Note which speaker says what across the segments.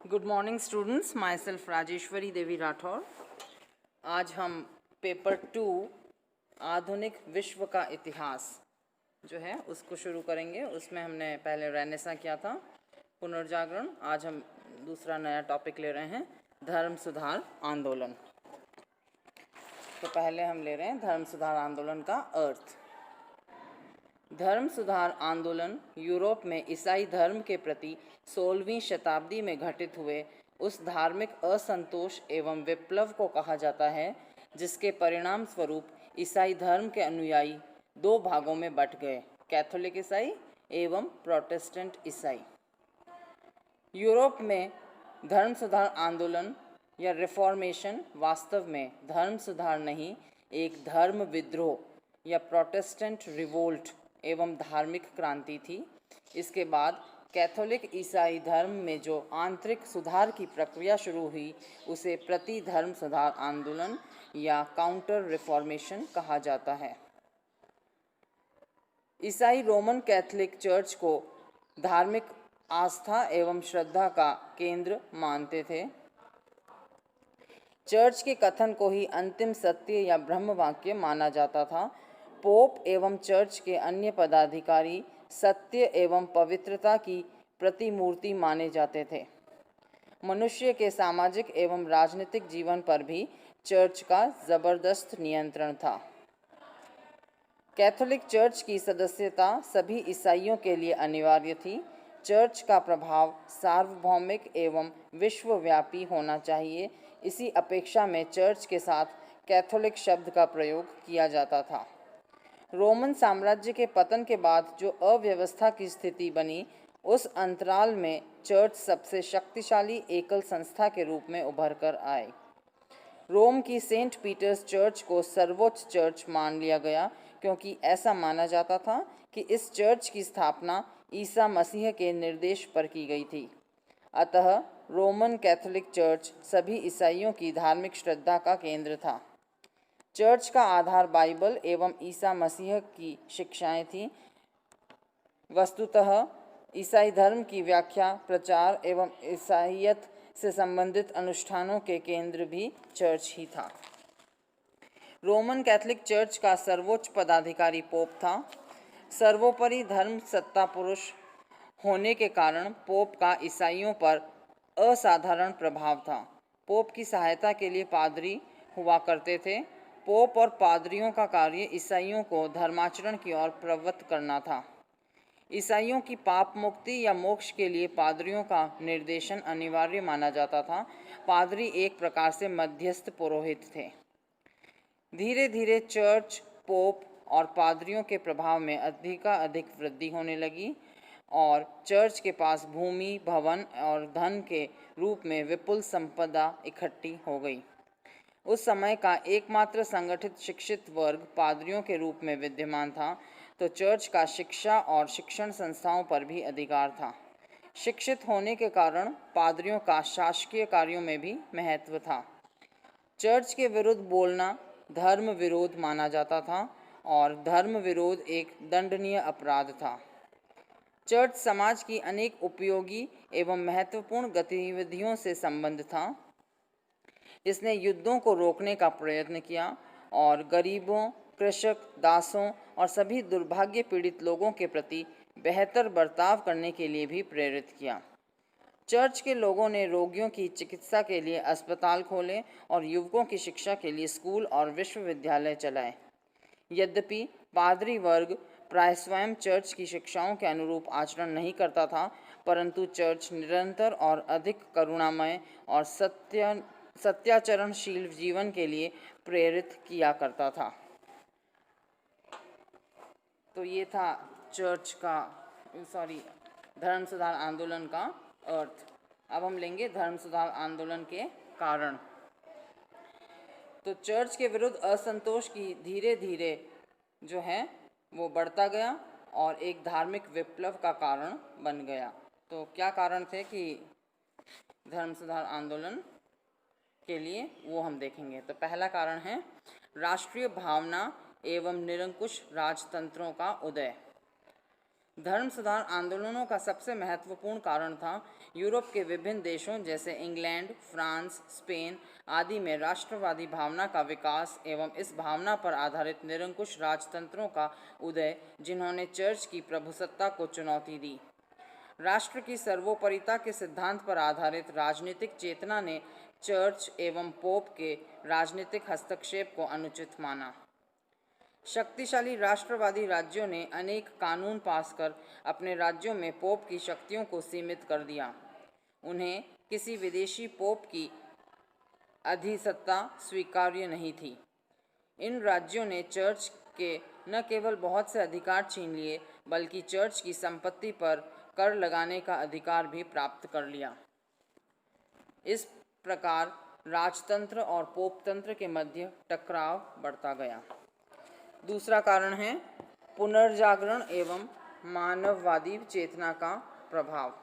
Speaker 1: Good morning students, myself Rajeshwari Devi Rathore. आज हम paper 2 आधुनिक विश्व का इतिहास जो है उसको शुरू करेंगे। उसमें हमने पहले रेनेसां किया था, पुनर्जागरण। आज हम दूसरा नया टॉपिक ले रहे हैं, धर्म सुधार आंदोलन। तो पहले हम ले रहे हैं धर्म सुधार आंदोलन का अर्थ। धर्म सुधार आंदोलन यूरोप में ईसाई धर्म के प्रति 16वीं शताब्दी में घटित हुए उस धार्मिक असंतोष एवं विप्लव को कहा जाता है जिसके परिणाम स्वरूप ईसाई धर्म के अनुयायी दो भागों में बंट गए, कैथोलिक ईसाई एवं प्रोटेस्टेंट ईसाई। यूरोप में धर्म सुधार आंदोलन या रिफॉर्मेशन वास्तव में धर्म सुधार नहीं, एक धर्म विद्रोह या प्रोटेस्टेंट रिवोल्ट एवं धार्मिक क्रांति थी। इसके बाद कैथोलिक ईसाई धर्म में जो आंतरिक सुधार की प्रक्रिया शुरू हुई उसे प्रति धर्म सुधार आंदोलन या काउंटर रिफॉर्मेशन कहा जाता है। ईसाई रोमन कैथोलिक चर्च को धार्मिक आस्था एवं श्रद्धा का केंद्र मानते थे। चर्च के कथन को ही अंतिम सत्य या ब्रह्म वाक्य माना जाता था। पोप एवं चर्च के अन्य पदाधिकारी सत्य एवं पवित्रता की प्रतिमूर्ति माने जाते थे। मनुष्य के सामाजिक एवं राजनीतिक जीवन पर भी चर्च का जबरदस्त नियंत्रण था। कैथोलिक चर्च की सदस्यता सभी ईसाइयों के लिए अनिवार्य थी। चर्च का प्रभाव सार्वभौमिक एवं विश्वव्यापी होना चाहिए। इसी अपेक्षा में चर्च के साथ कैथोलिक शब्द का प्रयोग किया जाता था। रोमन साम्राज्य के पतन के बाद जो अव्यवस्था की स्थिति बनी, उस अंतराल में चर्च सबसे शक्तिशाली एकल संस्था के रूप में उभर कर आए। रोम की सेंट पीटर्स चर्च को सर्वोच्च चर्च मान लिया गया क्योंकि ऐसा माना जाता था कि इस चर्च की स्थापना ईसा मसीह के निर्देश पर की गई थी। अतः रोमन कैथोलिक चर्च सभी ईसाइयों की धार्मिक श्रद्धा का केंद्र था। चर्च का आधार बाइबल एवं ईसा मसीह की शिक्षाएं थीं। वस्तुतः ईसाई धर्म की व्याख्या, प्रचार एवं ईसाइयत से संबंधित अनुष्ठानों के केंद्र भी चर्च ही था। रोमन कैथोलिक चर्च का सर्वोच्च पदाधिकारी पोप था। सर्वोपरि धर्म सत्ता पुरुष होने के कारण पोप का ईसाइयों पर असाधारण प्रभाव था। पोप की सहायता के लिए पादरी हुआ करते थे। पोप और पादरियों का कार्य ईसाइयों को धर्माचरण की ओर प्रवृत्त करना था। ईसाइयों की पाप मुक्ति या मोक्ष के लिए पादरियों का निर्देशन अनिवार्य माना जाता था। पादरी एक प्रकार से मध्यस्थ पुरोहित थे। धीरे धीरे चर्च, पोप और पादरियों के प्रभाव में अधिक वृद्धि होने लगी और चर्च के पास भूमि, भवन और धन के रूप में विपुल संपदा इकट्ठी हो गई। उस समय का एकमात्र संगठित शिक्षित वर्ग पादरियों के रूप में विद्यमान था, तो चर्च का शिक्षा और शिक्षण संस्थाओं पर भी अधिकार था। शिक्षित होने के कारण पादरियों का शासकीय कार्यों में भी महत्व था। चर्च के विरुद्ध बोलना धर्म विरोध माना जाता था और धर्म विरोध एक दंडनीय अपराध था। चर्च समाज की अनेक उपयोगी एवं महत्वपूर्ण गतिविधियों से संबंध था। इसने युद्धों को रोकने का प्रयत्न किया और गरीबों, कृषक, दासों और सभी दुर्भाग्य पीड़ित लोगों के प्रति बेहतर बर्ताव करने के लिए भी प्रेरित किया। चर्च के लोगों ने रोगियों की चिकित्सा के लिए अस्पताल खोले और युवकों की शिक्षा के लिए स्कूल और विश्वविद्यालय चलाए। यद्यपि पादरी वर्ग प्राय स्वयं चर्च की शिक्षाओं के अनुरूप आचरण नहीं करता था, परंतु चर्च निरंतर और अधिक करुणामय और सत्याचरणशील जीवन के लिए प्रेरित किया करता था। तो ये था धर्म सुधार आंदोलन का अर्थ। अब हम लेंगे धर्म सुधार आंदोलन के कारण। तो चर्च के विरुद्ध असंतोष की धीरे धीरे जो है वो बढ़ता गया और एक धार्मिक विप्लव का कारण बन गया। तो क्या कारण थे कि धर्म सुधार आंदोलन के लिए, वो हम देखेंगे। तो पहला कारण है राष्ट्रीय भावना एवं निरंकुश राजतंत्रों का उदय। धर्म सुधार आंदोलनों का सबसे महत्वपूर्ण कारण था यूरोप के विभिन्न देशों जैसे इंग्लैंड, फ्रांस, स्पेन आदि में राष्ट्रवादी भावना का विकास एवं इस भावना पर आधारित निरंकुश राजतंत्रों का उदय, जिन्होंने चर्च की प्रभुसत्ता को चुनौती दी। राष्ट्र की सर्वोपरिता के सिद्धांत पर आधारित राजनीतिक चेतना ने चर्च एवं पोप के राजनीतिक हस्तक्षेप को अनुचित माना। शक्तिशाली राष्ट्रवादी राज्यों ने अनेक कानून पास कर अपने राज्यों में पोप की शक्तियों को सीमित कर दिया। उन्हें किसी विदेशी पोप की अधिसत्ता स्वीकार्य नहीं थी। इन राज्यों ने चर्च के न केवल बहुत से अधिकार छीन लिए, बल्कि चर्च की संपत्ति पर कर लगाने का अधिकार भी प्राप्त कर लिया। इस प्रकार राजतंत्र और पोपतंत्र के मध्य टकराव बढ़ता गया। दूसरा कारण है पुनर्जागरण एवं मानववादी चेतना का प्रभाव।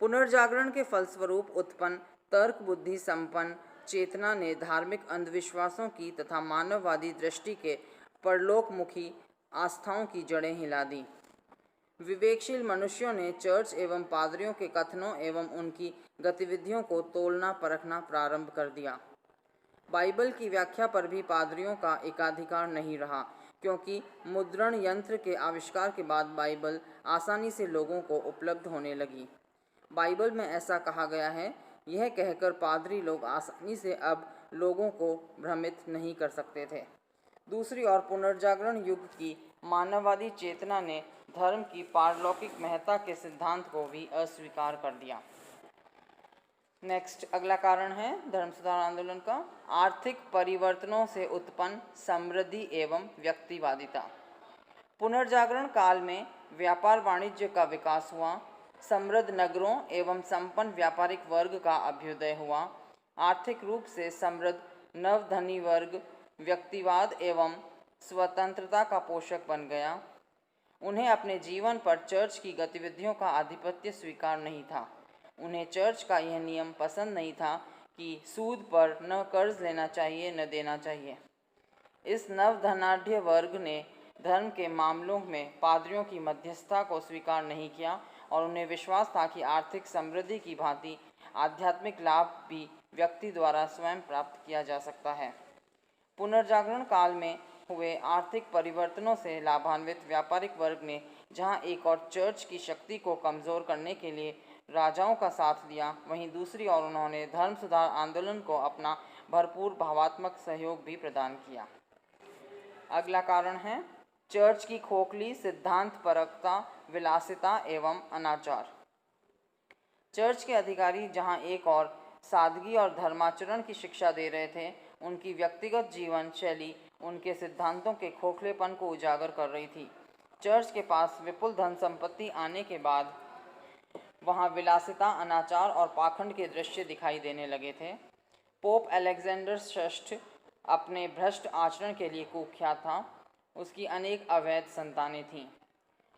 Speaker 1: पुनर्जागरण के फलस्वरूप उत्पन्न तर्क बुद्धि संपन्न चेतना ने धार्मिक अंधविश्वासों की तथा मानववादी दृष्टि के परलोकमुखी आस्थाओं की जड़ें हिला दी। विवेकशील मनुष्यों ने चर्च एवं पादरियों के कथनों एवं उनकी गतिविधियों को तोलना परखना प्रारंभ कर दिया। बाइबल की व्याख्या पर भी पादरियों का एकाधिकार नहीं रहा, क्योंकि मुद्रण यंत्र के आविष्कार के बाद बाइबल आसानी से लोगों को उपलब्ध होने लगी। बाइबल में ऐसा कहा गया है, यह कहकर पादरी लोग आसानी से अब लोगों को भ्रमित नहीं कर सकते थे। दूसरी ओर पुनर्जागरण युग की मानववादी चेतना ने धर्म की पारलौकिक महत्ता के सिद्धांत को भी अस्वीकार कर दिया। नेक्स्ट, अगला कारण है धर्म सुधार आंदोलन का आर्थिक परिवर्तनों से उत्पन्न समृद्धि एवं व्यक्तिवादिता। पुनर्जागरण काल में व्यापार वाणिज्य का विकास हुआ, समृद्ध नगरों एवं संपन्न व्यापारिक वर्ग का अभ्युदय हुआ। आर्थिक रूप से समृद्ध नवधनी वर्ग व्यक्तिवाद एवं स्वतंत्रता का पोषक बन गया। उन्हें अपने जीवन पर चर्च की गतिविधियों का आधिपत्य स्वीकार नहीं था। उन्हें चर्च का यह नियम पसंद नहीं था कि सूद पर न कर्ज लेना चाहिए न देना चाहिए। इस नवधनाढ़ वर्ग ने धर्म के मामलों में पादरियों की मध्यस्थता को स्वीकार नहीं किया और उन्हें विश्वास था कि आर्थिक समृद्धि की भांति आध्यात्मिक लाभ भी व्यक्ति द्वारा स्वयं प्राप्त किया जा सकता है। पुनर्जागरण काल में हुए आर्थिक परिवर्तनों से लाभान्वित व्यापारिक वर्ग ने जहां एक और चर्च की शक्ति को कमज़ोर करने के लिए राजाओं का साथ दिया, वहीं दूसरी ओर उन्होंने धर्म सुधार आंदोलन को अपना भरपूर भावात्मक सहयोग भी प्रदान किया। अगला कारण है चर्च की खोखली सिद्धांतपरकता, विलासिता एवं अनाचार। चर्च के अधिकारी जहां एक और सादगी और धर्माचरण की शिक्षा दे रहे थे, उनकी व्यक्तिगत जीवन शैली उनके सिद्धांतों के खोखलेपन को उजागर कर रही थी। चर्च के पास विपुल धन संपत्ति आने के बाद वहां विलासिता, अनाचार और पाखंड के दृश्य दिखाई देने लगे थे। पोप अलेक्जेंडर षष्ठ अपने भ्रष्ट आचरण के लिए कुख्यात था। उसकी अनेक अवैध संतानें थीं।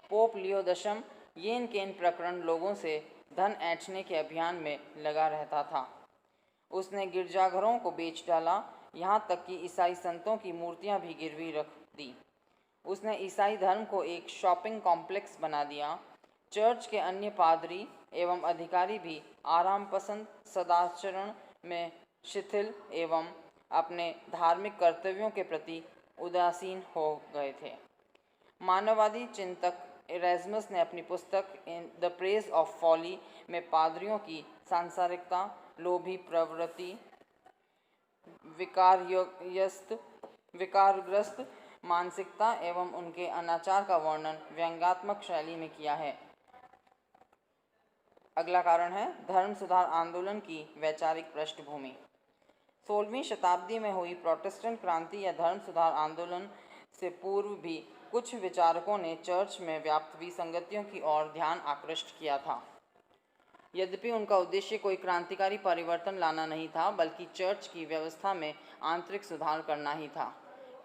Speaker 1: पोप लियो दशम येन केन प्रकरण लोगों से धन ऐंठने के अभियान में लगा रहता था। उसने गिरजाघरों को बेच डाला, यहाँ तक कि ईसाई संतों की मूर्तियाँ भी गिरवी रख दी। उसने ईसाई धर्म को एक शॉपिंग कॉम्प्लेक्स बना दिया। चर्च के अन्य पादरी एवं अधिकारी भी आराम पसंद, सदाचरण में शिथिल एवं अपने धार्मिक कर्तव्यों के प्रति उदासीन हो गए थे। मानववादी चिंतक इरेज़मस ने अपनी पुस्तक in the praise of folly में पादरियों की सांसारिकता, लोभी प्रवृत्ति, विकारग्रस्त मानसिकता एवं उनके अनाचार का वर्णन व्यंग्यात्मक शैली में किया है। अगला कारण है धर्म सुधार आंदोलन की वैचारिक पृष्ठभूमि। 16वीं शताब्दी में हुई प्रोटेस्टेंट क्रांति या धर्म सुधार आंदोलन से पूर्व भी कुछ विचारकों ने चर्च में व्याप्त विसंगतियों की ओर ध्यान आकृष्ट किया था। यद्यपि उनका उद्देश्य कोई क्रांतिकारी परिवर्तन लाना नहीं था, बल्कि चर्च की व्यवस्था में आंतरिक सुधार करना ही था।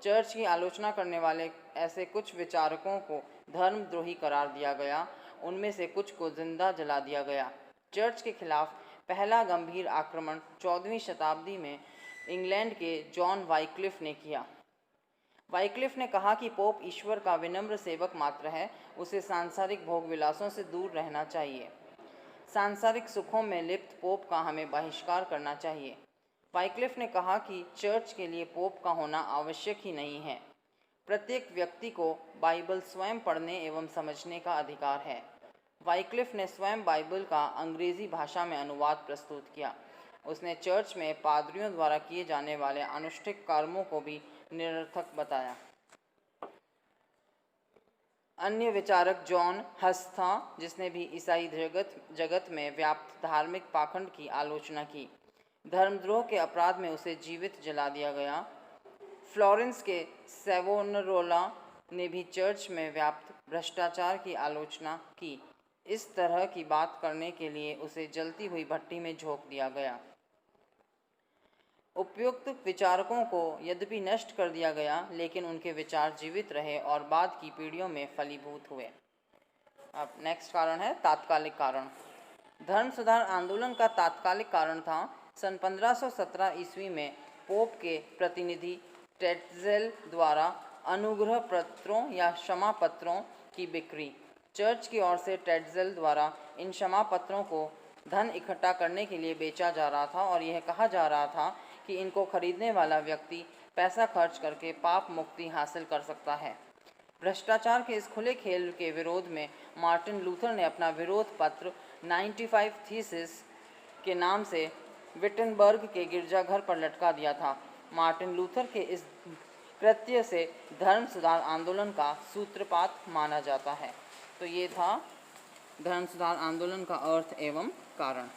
Speaker 1: चर्च की आलोचना करने वाले ऐसे कुछ विचारकों को धर्मद्रोही करार दिया गया। उनमें से कुछ को जिंदा जला दिया गया। चर्च के खिलाफ पहला गंभीर आक्रमण 14वीं शताब्दी में इंग्लैंड के जॉन वाइक्लिफ ने किया। वाइक्लिफ ने कहा कि पोप ईश्वर का विनम्र सेवक मात्र है, उसे सांसारिक भोग विलासों से दूर रहना चाहिए। सांसारिक सुखों में लिप्त पोप का हमें बहिष्कार करना चाहिए। वाइक्लिफ ने कहा कि चर्च के लिए पोप का होना आवश्यक ही नहीं है। प्रत्येक व्यक्ति को बाइबल स्वयं पढ़ने एवं समझने का अधिकार है। वाइक्लिफ ने स्वयं बाइबल का अंग्रेजी भाषा में अनुवाद प्रस्तुत किया। उसने चर्च में पादरियों द्वारा किए जाने वाले अनुष्ठित कर्मों को भी निरर्थक बताया। अन्य विचारक जॉन हस था, जिसने भी ईसाई जगत में व्याप्त धार्मिक पाखंड की आलोचना की। धर्मद्रोह के अपराध में उसे जीवित जला दिया गया। फ्लोरेंस के सैवोनारोला ने भी चर्च में व्याप्त भ्रष्टाचार की आलोचना की। इस तरह की बात करने के लिए उसे जलती हुई भट्टी में झोंक दिया गया। उपयुक्त विचारकों को यद्यपि नष्ट कर दिया गया, लेकिन उनके विचार जीवित रहे और बाद की पीढ़ियों में फलीभूत हुए। अब नेक्स्ट कारण है तात्कालिक कारण। धर्म सुधार आंदोलन का तात्कालिक कारण था सन 1517 ईस्वी में पोप के प्रतिनिधि टेटजेल द्वारा अनुग्रह पत्रों या क्षमा पत्रों की बिक्री। चर्च की ओर से टेटजेल द्वारा इन क्षमा पत्रों को धन इकट्ठा करने के लिए बेचा जा रहा था और यह कहा जा रहा था कि इनको खरीदने वाला व्यक्ति पैसा खर्च करके पाप मुक्ति हासिल कर सकता है। भ्रष्टाचार के इस खुले खेल के विरोध में मार्टिन लूथर ने अपना विरोध पत्र 95 थीसिस के नाम से विटनबर्ग के गिरजाघर पर लटका दिया था। मार्टिन लूथर के इस कृत्य से धर्म सुधार आंदोलन का सूत्रपात माना जाता है। तो ये था धर्म सुधार आंदोलन का अर्थ एवं कारण।